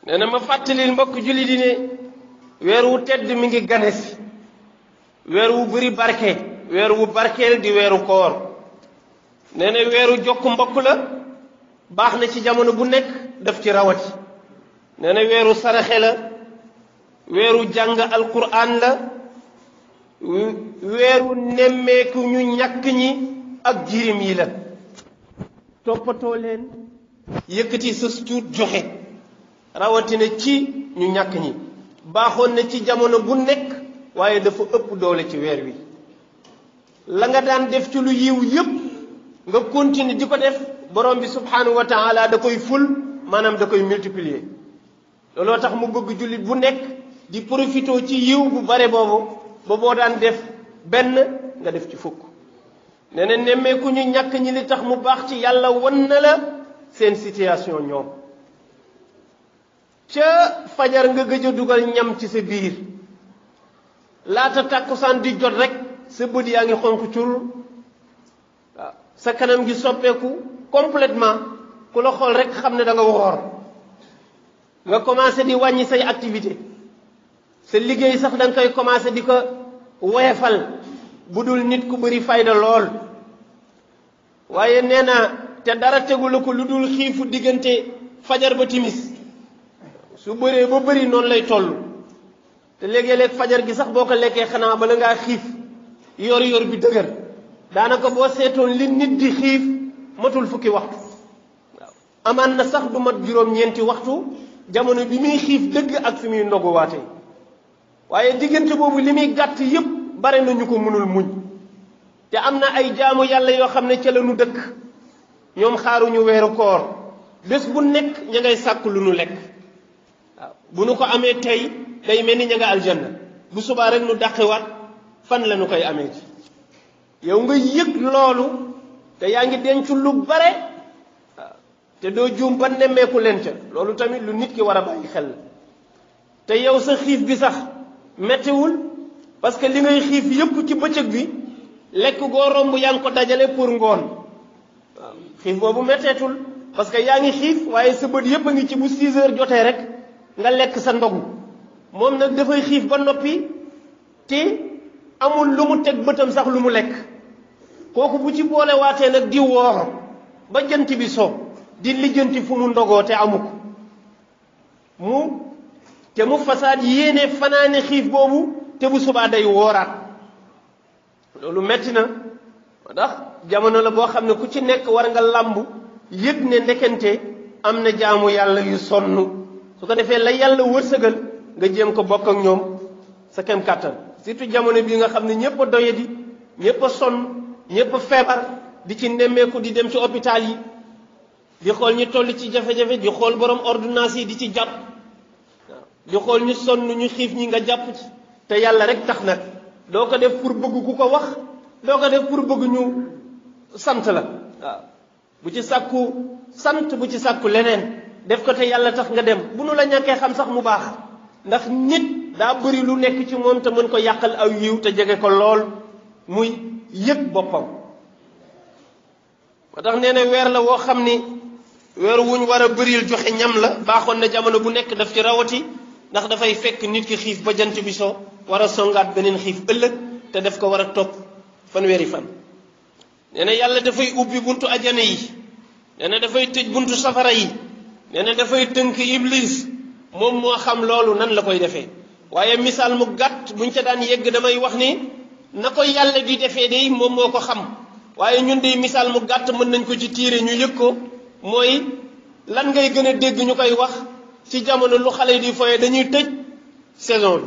nee na ma fàttalil mbokk julli di ne weer wu tedd mi ngi ganesi weer wu bëri barke weer wu barkeel di weeru koor nee na weeru jokk mbokk la baax na ci jamono bu nekk daf ci rawati nee na weeru saraxe la weeru jàng alquran la weeru nemmeeku ñu ñàkk ñi ak jirim yi la toppatoo leen yëkkati sa cuut joxe rawatina ci ñu ñàkk ñi baaxoon na ci jamono bu nekk waaye dafa ëpp doole ci weer wi la nga daan def ci lu yiw yépp nga continuer di ko def borom bi subhanahu wa taala da koy ful maanaam da koy multiplier looloo tax mu bëgg jullit bu nekk di profité ci yiw bu bare boobu ba boo daan def benn nga def ci fukk nee na nemmeeku ñu ñàkk ñi li tax mu baax ci yàlla wan na la seen situation ñoom ca fajar nga gëj a dugal ñam ci sa biir laata tàkkusaan di jot rek sa bët yaa ngi xonq cur waaw sa kanam gi soppeeku complètement ku la xool rek xam ne da nga woor nga commencé di wàññi say activité sa liggéey sax da nga koy commencé di ko woyefal bu dul nit ku bëri fayda lool waaye nee na te dara tegula ko lu dul xiifu diggante fajar ba timis su bëree ba bëri noonu lay toll te léegi-léeg fajar gi sax boo ko lekkee xanaa bala ngaa xiif yor bi dëgër daanaka boo seetoon li nit di xiif matul fukki waxtu waaw amaan na sax du mat juróom-ñeenti waxtu jamono bi muy xiif dëgg ak fi muy ndoguwaate waaye diggante boobu li muy gàtt yépp bare na ñu ko mënul muñ te am na ay jaamu yàlla yoo xam ne ca la nu dëkk ñoom xaaruñu weeru koor bés bu nekk ña ngay sàkk lu nu lekk waaw bu nu ko amee tey day mel ni ña nga aljanna bu subaa rek nu dàqiwaat fan la nu koy amee ci yow nga yëg loolu te yaa ngi denc lu bare waaw te doo juum ba nemmeeku leen ca loolu tamit lu nit ki war a bàyyi xel la te yow sa xiif bi sax mettiwul parce que li ngay xiif yëpp ci bëccëg bi lekk goo romb yaa ngi ko dajale pour ngoon waaw xiif boobu metteetul parce que yaa ngi xiif waaye sa bët yëpp a ngi ci bu 6 heures jotee rek nga lekk sa ndogu moom nag dafay xiif ba noppi te amul lu mu teg bëtam sax lu mu lekk kooku bu ci boole waatee nag di woor ba jant bi so di lijjanti fu mu ndogoo te amu ko mu fasaad yéene fanaane xiif boobu te bu subaa day wooraat loolu metti na ndax jamono la boo xam ne ku ci nekk war nga làmb yëg ne ndekente am na jaamu yàlla yu sonn su ko defee la yàlla wërsëgal nga jéem ko bokk ak ñoom sa kem kàttan surtout jamono bii nga xam ne ñëpp a doyadi ñëpp a sonn ñëpp a feebar di ci nemmeeku di dem ci hôpital yi di xool ñu toll ci jafe-jafe di xool borom ordonnance yi di ci jàpp di xool ñu sonn ñu xiif ñi nga jàpp ci te yàlla rek tax nag doo ko def pour bëgg ku ko wax doo ko def pour bëgg ñu sant la waaw bu ci sàkku sant bu ci sàkku leneen def ko te yàlla tax nga dem bu nu la ñàkkee xam sax mu baax ndax nit daa bëri lu nekk ci moom te mën ko yàqal aw yiw te jege ko lool muy yëg boppam moo tax nee na weer la woo xam ni weer wuñ war a bëril joxe ñam la baaxoon na jamono bu nekk daf ci rawati ndax dafay fekk nit ki xiif ba jant bi so war a songaat beneen xiif ëllëg te daf ko war a topp fanweeri fan nee na yàlla dafay ubbi buntu ajana yi nee na dafay tëj buntu safara yi nee na dafay tënk iblis moom moo xam loolu nan la koy defee waaye misaal mu gàtt buñ ca daan yegg damay wax ni na ko yàlla di defee day moom moo ko xam waaye ñun de misaal mu gàtt mën nañ ko ci tiire ñu yëg ko mooy lan ngay gën a dégg ñu koy wax ci jamono lu xale di foye dañuy tëj saison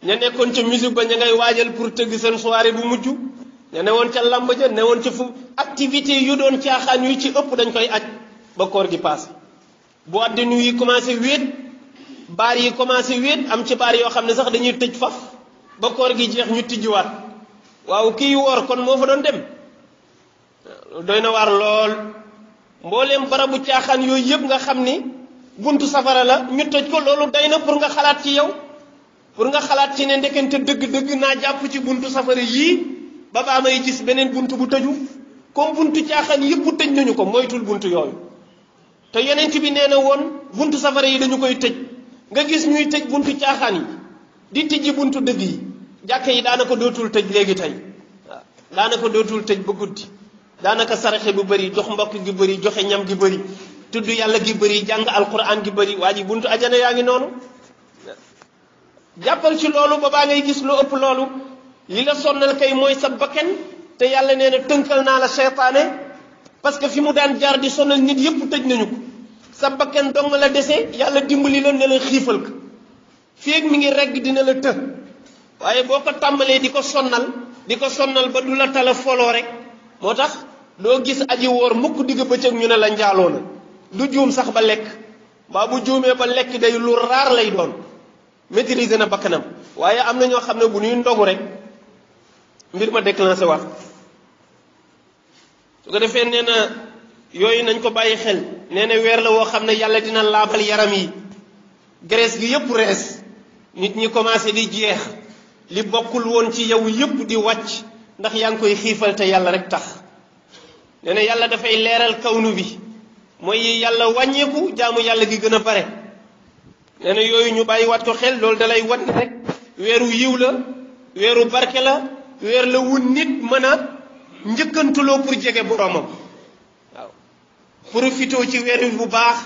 bi ña nekkoon ca musique ba ña ngay waajal pour tëgg seen soirée bu mujj ña ne woon ca lamb ja ne woon ca fu activité yu doon caaxaan yu ci ëpp dañ koy aj ba koor gi passé boîte de nuit yi commencé wéet baar yi commencé wéet am ci baar yoo xam ne sax dañuy tëj faf ba koor gi jeex ñu tijjiwaat waaw kii woor kon moo fa doon dem doy na waar lool mbooleem barabu caaxaan yooyu yëpp nga xam ni buntu safara la ñu tëj ko loolu doy na pour nga xalaat ci yow pour nga xalaat ci ne ndekente dëgg-dëgg naa jàpp ci buntu safara yii ba baa may gis beneen buntu bu tëju comme buntu caaxaan yëpp tëj nañu ko moytul buntu yooyu te yonent bi nee na woon buntu safara yi dañu koy tëj nga gis ñuy tëj buntu caaxaan yi di tijji buntu dëgg yi jàkka yi daanaka dootul tëj léegi tey waaw daanaka dootul tëj ba guddi daanaka saraxe bu bëri jox mbokk gi bëri joxe ñam gi bëri tudd yàlla gi bëri jàng alquran gi bëri waa ji buntu ajana yaa ngi noonu jàppal ci loolu ba baa ngay gis lu ëpp loolu li la sonnal kay mooy sa bakken te yàlla nee na tënkal naa la seytaane parce que fi mu daan jaar di sonal nit yépp tëj nañu ko sa bakken dong la dese yàlla dimbali la ne la xiifal ko feeg mi ngi regg dina la të waaye boo ko tàmbalee di ko sonnal ba du la tala foloo rek moo tax doo gis aji woor mukk digg bëccëg ñu ne la njaaloo na du juum sax ba lekk mbaa bu juumee ba lekk day lu raar lay doon maîtriser na bakkanam waaye am na ñoo xam ne bu ñuy ndogu rek mbir ma déclenché wax su ko defee nee na yooyu nañ ko bàyyi xel nee na weer la woo xam ne yàlla dina laabal yaram yi graisse gi yépp rees nit ñi commencé di jeex li bokkul woon ci yow yépp di wàcc ndax yaa ngi koy xiifal te yàlla rek tax nee na yàlla dafay leeral kawnu bi mooy yàlla wàññeeku jaamu yàlla gi gën a bare nee na yooyu ñu bàyyi waat ko xel loolu dalay wan rek weeru yiw la weeru barke la weer la wu nit mën a njëkkantuloo pour jege boromam waaw profitoo ci weer wi bu baax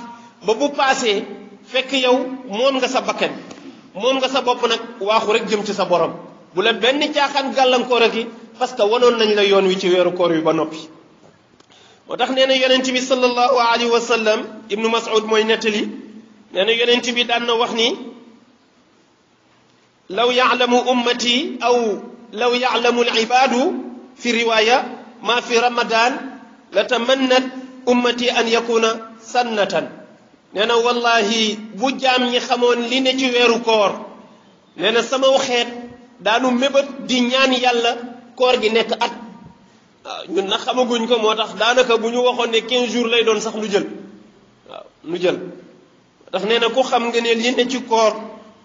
ba bu paasee fekk yow moom nga sa bakkan moom nga sa bopp nag waaxu rek jëm ci sa borom bu la benn caaxaan gàllankoor ak yi parce que wanoon nañ la yoon wi ci weeru koor wi ba noppi moo tax nee na yonent bi sallallahu alayhi wa sallam ibnu mas'ud mooy nettali nee na yonent bi daan na wax ni law ya'lamu ummati aw law ya'lamu al-ibaadu fi riwaaya ma fi ramadan la tamannat ummati an yakuna sannatan nee na wallahi bu jaam ñi xamoon li ne ci weeru koor nee na sama xeet daanu mébét di ñaan yàlla koor gi nekk at waaw ñun nag xamaguñ ko moo tax daanaka bu ñu waxoon ne 15 jours lay doon sax nu jël waaw nu jël ndax nee na ku xam nga ne li ne ci koor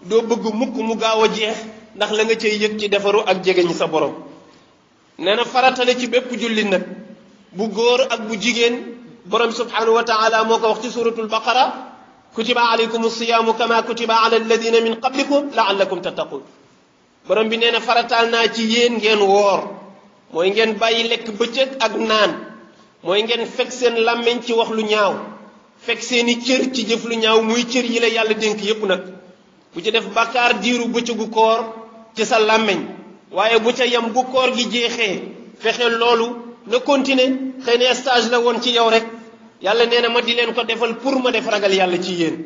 doo bëgg mukk mu gaaw a jeex ndax la nga cay yëg ci defaru ak jegeñ sa borom nee na faratale ci bépp jullit nag bu góor ak bu jigéen borom subhanahu wa taala moo ko wax ci suratul baqara kutiba alaykum siyaamu kama kutiba ala alladina min qablikum laallakum tattaqun borom bi nee na farataal naa ci yéen ngeen woor mooy ngeen bàyyi lekk bëccëg ak naan mooy ngeen fekk seen làmmiñ ci wax lu ñaaw fekk seeni cër ci jëf lu ñaaw muy cër yi la yàlla dénk yépp nag bu ci def bàkkaar diiru bëccëgu koor ci sa làmmiñ waaye bu ca yam bu koor gi jeexee fexe loolu na continuer xëy na stage la woon ci yow rek yàlla nee na ma di leen ko defal pour ma def ragal yàlla ci yéen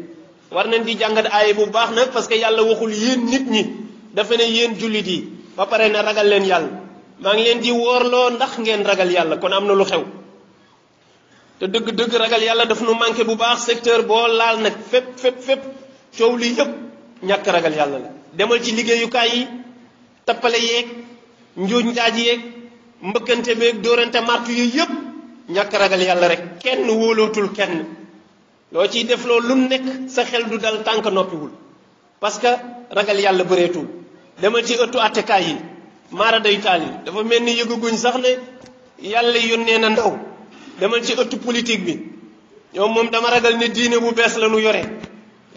war nañ di jàngat aaya bu baax nag parce que yàlla waxul yéen nit ñi dafa ne yéen jullit yi ba pare na ragal leen yàlla maa ngi leen di woorloo ndax ngeen ragal yàlla kon am na lu xew te dëgg-dëgg ragal yàlla daf nu manqué bu baax secteur boo laal nag fépp coow li yëpp ñàkk ragal yàlla la demal ci liggéeyukaay yi tappale yeeg njuuj njaaj yeeg mbëkkante beeg dóorante martu yi yëpp ñàkk ragal yàlla rek kenn wóolootul kenn loo ciy def loolu lu nekk sa xel du dal tànk noppiwul parce que ragal yàlla bëreetul demal ci ëttu attekaay yi maara day taal yi dafa mel ni yëguguñ sax ne yàlla yónnee na ndaw demal ci ëttu politique bi ñoom moom dama ragal ne diine bu bees la nu yore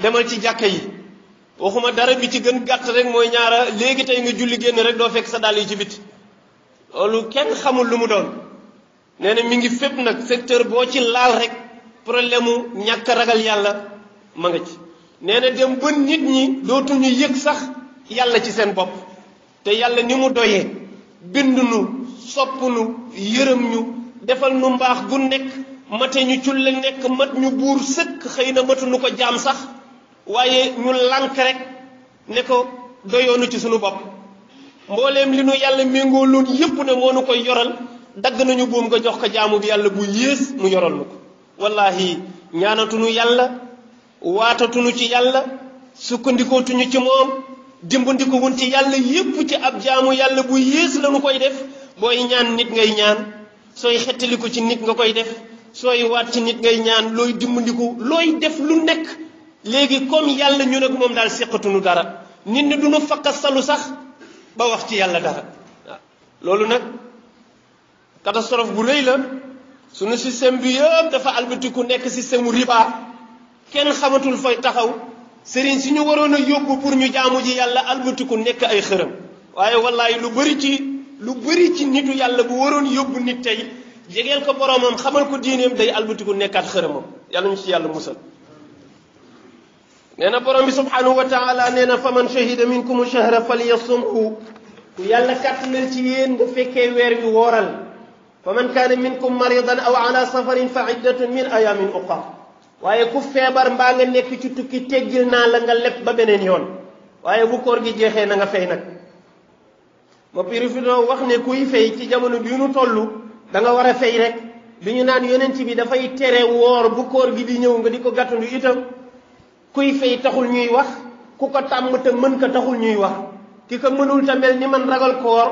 demal ci jàkka yi waxuma dara bi ci gën gàtt rek mooy ñaara léegi tey nga julli génn rek doo fekk sa dàll yi ci biti loolu kenn xamul lu mu doon nee na mi ngi fépp nag secteur boo ci laal rek problème mu ñàkk ragal yàlla ma nga ci nee na dem ba nit ñi dootuñu yëg sax yàlla ci seen bopp te yàlla ni mu doyee bind nu sopp nu yërëm ñu defal nu mbaax gu nekk mate ñu culle nekk mat ñu buur sëkk xëy na matu nu ko jaam sax waaye ñu lànk rek ne ko doyoonu ci sunu bopp mbooleem li nu yàlla méngoo loon yépp ne moo nu koy yoral dagg nañu buum nga jox ko jaamu bi yàlla bu yées mu yoral nu ko wallahi ñaanatunu yàlla waatatunu ci yàlla sukkandikootuñu ci moom dimbandiko wun ci yàlla yépp ci ab jaamu yàlla bu yées la nu koy def booy ñaan nit ngay ñaan sooy xettaliku ci nit nga koy def sooy waat ci nit ngay ñaan looy dimbandiku looy def lu nekk léegi comme yàlla ñu nag moom daal seqatunu dara nit ñi duñu fakka salu sax ba wax ci yàlla dara waaw loolu nag catastrophe bu rëy la sunu système bi yëpp dafa albatiku nekk système riba kenn xamatul fay taxaw sëriñ si ñu waroon a yóbbu pour ñu jaamu ji yàlla albatiku nekk ay xërëm waaye wallahi lu bëri ci nitu yàlla bu waroon yóbbu nit tey jegeel ko boromam xamal ko diineem day albatiku nekkaat xërëmam yàlla ñu ci yàlla musal nee na borom bi subhanahu wa taala nee na faman shahida minkum shahra falyasumhu ku yàlla kàttanal ci yéen nga fekkee weer wi wooral faman kaana minkum maridan aw ala safarin fa iddatun min ayamin ukhra waaye ku feebar mbaa nga nekk ci tukki teggil naa la nga leb ba beneen yoon waaye bu koor gi jeexee na nga fay nag ma pirifito wax ne kuy fay ci jamono bi ñu toll da nga war a fay rek bi ñu naan yonent bi dafay tere woor bu koor gi di ñëw nga di ko gàttandu itam kuy fay taxul ñuy wax ku ko tàmm te mën ko taxul ñuy wax ki ko mënul ta mel ni man ragal koor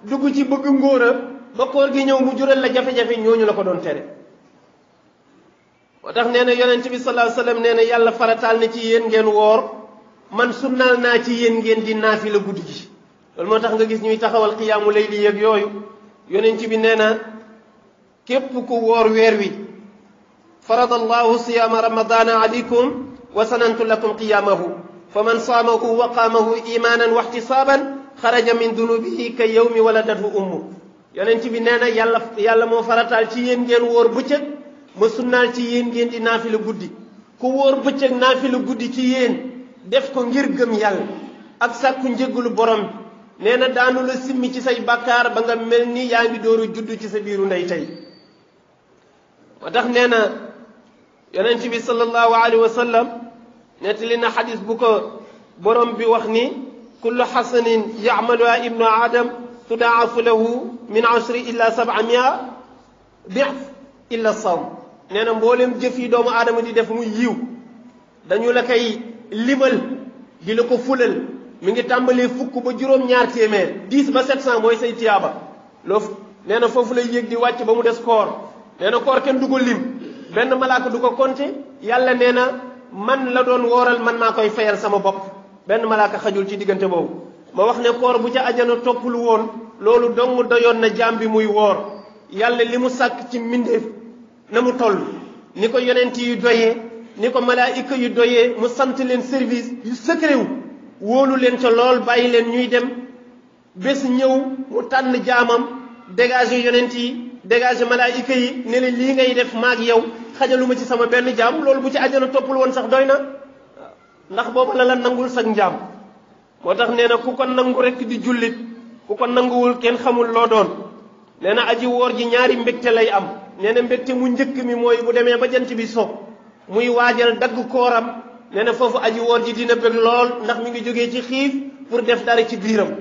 dugg ci bëgg ngóora ba koor gi ñëw mu jural la jafe-jafe ñooñu la ko doon tere moo tax nee na yonent bi sallallahu alayhi wasallam nee na yàlla farataal na ci yéen ngeen woor man sunnaal naa ci yéen ngeen di naafila guddi gi loolu moo tax nga gis ñuy taxawal xiyaamu layli yeeg yooyu yonent bi nee na képp ku woor weer wi faradallahu siyaama ramadana alaykum wa sanantu lakum qiyaamahu fa man saamahu wa qaamahu imaanan wa ihtisaaban xaraja min dunubihi ka yawmi waladathu ummu yonent bi nee na yàlla moo farataal ci yéen ngeen wóor bëccëg ma sunnaal ci yéen ngeen di naafila guddi ku wóor bëccëg naafila guddi ci yéen def ko ngir gëm yàlla ak sàkku njëggalu borom nee na daanu la simmi ci say bàkkaar ba nga mel ni yaa ngi dooru judd ci sa biiru ndey tey moo tax nee na yonent bi sallallahu alayhi wa sallam nettali na xadis bu ko borom bi wax ni kullu xasanin yacmaluha ibnu adam tudaafu lahu min 10 ila 700 dif illa sawm nee na mboolem jëf yi doomu aadama di def muy yiw dañu la koy limal di la ko fulal mi ngi tàmbalee fukk ba juróom-ñaar téeméer 10 ba 700 mooy say tiyaaba loofu nee na foofu lay yéeg di wàcc ba mu des koor nee na koor kenn du ko lim benn malaaka du ko compter yàlla nee na man la doon wooral man maa koy fayal sama bopp benn malaaka xajul ci diggante boobu ma wax ne koor bu ca ajana toppul woon loolu dong doyoon na jaam bi muy woor yàlla li mu sàkk ci mbindeef na mu toll ni ko yonent yu doyee ni ko malaayika yu doyee mu sant leen service yu secret wu wóolu leen ca lool bàyyi leen ñuy dem bés ñëw mu tànn jaamam dégager yonent yi dégager malaayika yi ne leen lii ngay def maag yow xajaluma ci sama benn jaam loolu bu ci àjjana toppul woon sax doy na ndax boobu la nangul sax njaam moo tax nee na ku ko nangu rek di jullit ku ko nanguwul kenn xamul loo doon nee na aji woor ji ñaari mbégte lay am nee na mbégte mu njëkk mi mooy bu demee ba jant bi so muy waajal dagg kooram nee na foofu aji woor ji dina bëgg lool ndax mi ngi jógee ci xiif pour def dara ci biiram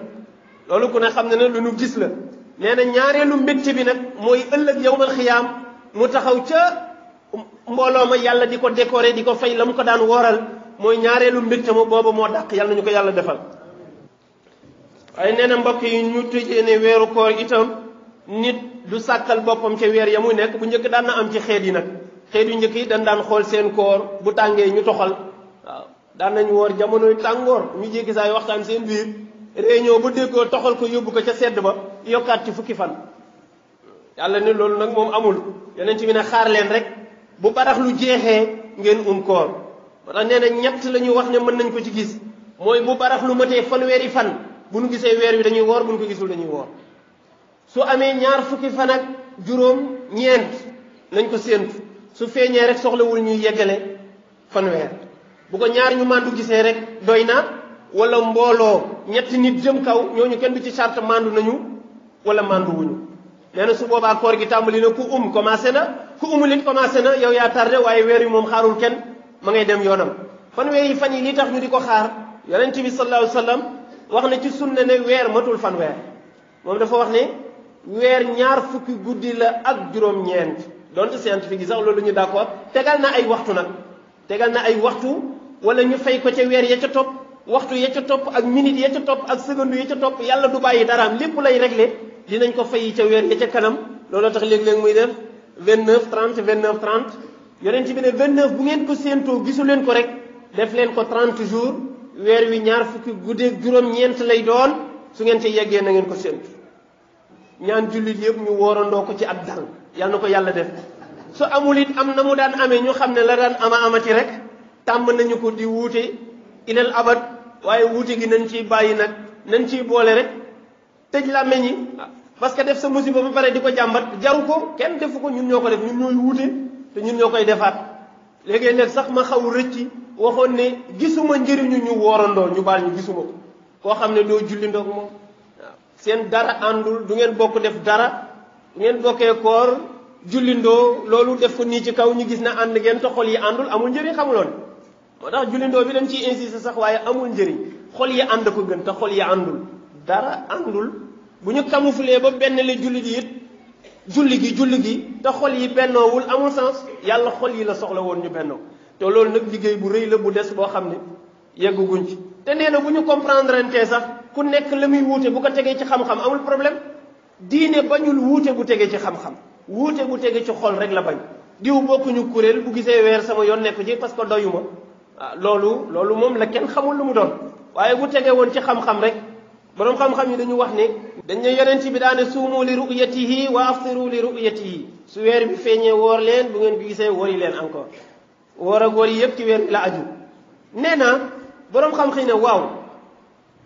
loolu ku ne xam ne lu nu gis la nee na ñaareelu mbégte bi nag mooy ëllëg yawmal xiyaam mu taxaw ca mbooloo ma yàlla di ko décorer di ko fay la mu ko daan wooral mooy ñaareelu mbégte ma boobu moo dàq yàlla nañu ko yàlla defal waaye nee na mbokk yi ñu tëjee ne weeru koor itam nit du sàkkal boppam ca weer ya muy nekk bu njëkk daan na am ci xeet yi nag xeet yu njëkk yi dañ daan xool seen koor bu tàngee ñu toxal waaw daan nañ woor jamonoy tàngoor ñu jékki saay waxtaan seen biir réunion ba déggoo toxal ko yóbbu ko ca sedd ba yokkaat ci fukki fan yàlla ne loolu nag moom amul yeneen ci bi ne xaar leen rek bu barax lu jeexee ngeen koor moo tax nee na ñett la ñu wax ne mën nañ ko ci gis mooy bu barax lu matee fanweeri fan bu nu gisee weer wi dañuy woor bu nu ko gisul dañuy woor su amee ñaar fukki fan ak juróom ñeent nañ ko séentu su feeñee rek soxlawul ñuy yeggale fanweer bu ko ñaar ñu màndu gisee rek doy na wala mbooloo ñetti nit jëm kaw ñooñu kenn du ci charte màndu nañu wala màndu wuñu nee na su boobaa koor gi tàmbali na ku commencé na ku lit commencé na yow yaa tardé waaye weer wi moom xaarul kenn ma ngay dem yoonam fanweer yi fan yi li tax ñu di ko xaar yonent bi sallallahu alayhi wasallam wax na ci sunna ne weer matul fanweer moom dafa wax ne weer ñaar fukki guddi la ak juróom-ñeent donte scientifique yi sax loolu ñu d'accord tegal na ay waxtu nag tegal na ay waxtu wala ñu fay ko ca weer ya ca topp waxtu ya ca topp ak minute ya ca topp ak seconde ya ca topp yàlla du bàyyi daraam lépp lay régler dinañ ko fay ca weer ya ca kanam looloo tax léeg-léeg muy def 29 30 29 30 yonent bi ne 29 bu ngeen ko séentoo gisu leen ko rek def leen ko 30 jours weer wi ñaar fukki guddeeg juróom-ñeent lay doon su ngeen ci yeggee na ngeen ko séentu ñaan jullit yëpp ñu woorandoo ko ci ak dal yàlla na ko yàlla def su amul it am na mu daan amee ñu xam ne la daan amati rek tàmm nañu ko di wuute ilal abad waaye wuute gi nañ ciy bàyyi nag nañ ciy boole rek tëj làmmeñ yi parce que def sa musiba ba pare di ko jàmbat jaru ko kenn defu ko ñun ñoo ko def ñun ñooy wuute te ñun ñoo koy defaat léegi-léeg sax ma xaw rëcci waxoon ne gisuma njëriñu ñu woorandoo ñu baal ñu gisuma ko koo xam ne doo julli ndoog moom waaw seen dara àndul du ngeen bokk def dara du ngeen bokkee koor jullindoo loolu def ko nii ci kaw ñu gis na ànd ngeen te xol yi àndul amul njëriñ xamuloon moo tax jullindoo bi dañ ciy insister sax waaye amul njëriñ xol yi ànd ko gën te xol yi àndul dara àndul bu ñu camouflé ba benn la julli gi it julli gi te xol yi bennoowul amul sens yàlla xol yi la soxla woon ñu bennoo te loolu nag liggéey bu rëy la bu des boo xam ne yegguguñ ci te nee na bu ñu comprendre ante sax ku nekk la muy wuute bu ko tegee ci xam-xam amul problème diine bañul wuute bu tegee ci xam-xam wuute bu tegee ci xol rek la bañ diw bokkuñu kuréel bu gisee weer sama yoon nekku ci parce que doyuma loolu moom la kenn xamul lu mu doon waaye bu tegee woon ci xam-xam rek boroom xam-xam yi dañu wax ne dañ ne yonent bi daane suumu li ru'yatihi wa aftiru li ru'yatihi su weer bi feeñee woor leen bu ngeen ko gisee wori leen encore woor ak wor yi yëpp ci weer bi la aju nee na boroom xam-xam ne waaw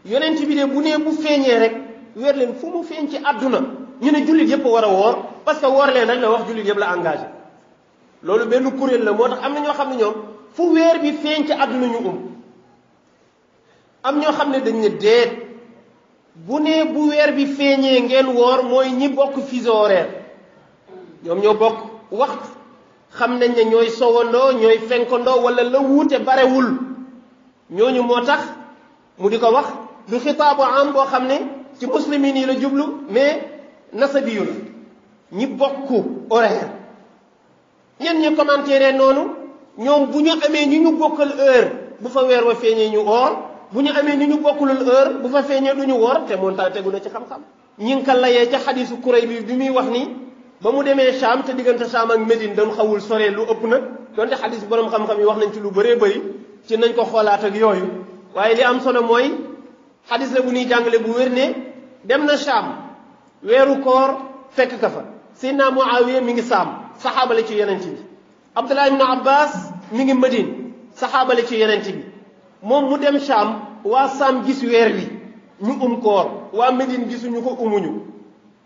yonent bi de bu nee bu feeñee rek weer leen fu mu feeñ ci àdduna ñu ne jullit yëpp war a woor parce que woor leen rek la wax jullit yëpp la engagé loolu benn kuréel la moo tax am na ñoo xam ne ñoom fu weer bi feeñ ci àdduna ñu am ñoo xam ne dañ ne déet bu nee bu weer bi feeñee ngeen woor mooy ñi bokk fuseau horaire ñoom ñoo bokk waxtu xam nañ ne ñooy sowandoo ñooy fenkandoo wala la wuute barewul ñooñu moo tax mu di ko wax du xitaabu am boo xam ne ci muslimin yi la jublu mais nasabiyu la ñi bokk horaire ñen ñu commentaire noonu ñoom bu ñu amee ñu bokkal heure bu fa weer wa feeñee ñu woor bu ñu amee ni ñu bokkulul heure bu fa feeñee du ñu woor te moom ta tegu na ci xam-xam ñi ngi ko layee ca xadisu kuréy bi muy wax ni ba mu demee Cham te diggante Cham ak Médine dañ xawul soree lu ëpp na donte xadis borom xam-xam yi wax nañ ci lu bëree bëri ci nañ ko xoolaat ak yooyu waaye li am solo mooy xadis la bu ñuy jàngale bu wér ne dem na Cham weeru koor fekk ka fa Seydina Muawiya mi ngi Saam saxaaba la ci yonent bi Abdullah ibn Abbas mi ngi Médine saxaaba la ci yonent bi moom mu dem Cham waa Saam gis weer wi ñu koor waa Médine gisuñu ko umuñu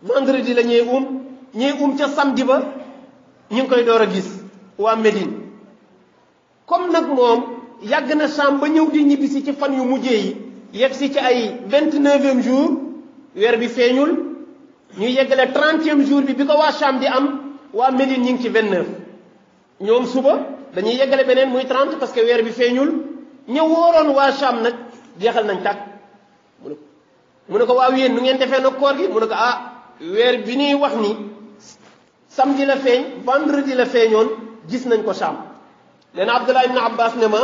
vendredi la ñuy ca samedi ba ñu ngi koy door a gis waa Médine comme nag moom yàgg na Cham ba ñëw di ñibbisi ci fan yu mujjee yi yegg si ci ay 29e jour weer bi feeñul ñu yeggale 30e jour bi ko waa Cham di am waa Médine ñu ngi ci 29 ñoom suba dañuy yeggale beneen muy 30 parce que weer bi feeñul ña wóoroon waa Cham nag jeexal nañ tàkk mu ne ko waaw yéen nu ngeen defee nag koor gi mu ne ko weer bi ñuy wax ni samedi la feeñ vendredi la feeñoon gis nañ ko Cham nee na Abdullah ibn Abbas ne ma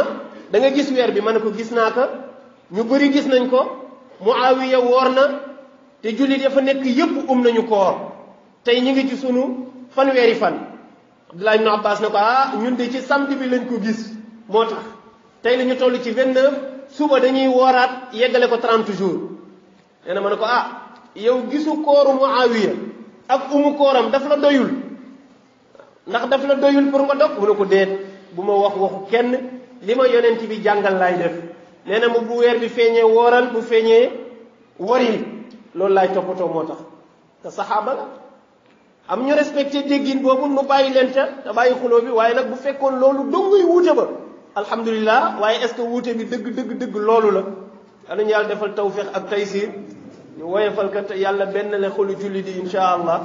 da nga gis weer bi ma ne ko gis naa ko ñu bëri gis nañ ko Muawiya woor na te jullit ya fa nekk yépp nañu koor tey ñu ngi ci sunu fanweeri fan Abdullah ibn Abbas ne ko ñun de ci samedi bi lañ ko gis moo tax tey la ñu toll ci 29 suba dañuy wooraat yeggale ko 30 jours nee na ma ne ko yow gisu kooru Muawiya ak kooram daf la doyul ndax daf la doyul pour nga dog mu ne ko déet bu ma wax waxu kenn li ma yonent bi jàngal laay def nee na ma bu weer bi feeñee wooral bu feeñee wari loolu laay toppatoo moo tax te saxaaba la am ñu respecté déggin boobu nu bàyyi leen ca te bàyyi xuloo bi waaye nag bu fekkoon loolu donguy wuute ba alhamdulilah waaye est-ce que wuute bi dëgg loolu la yal nañu yàlla defal tawfiq ak taysir ñu woyefal ka te yàlla benn la xolu julli di insha allah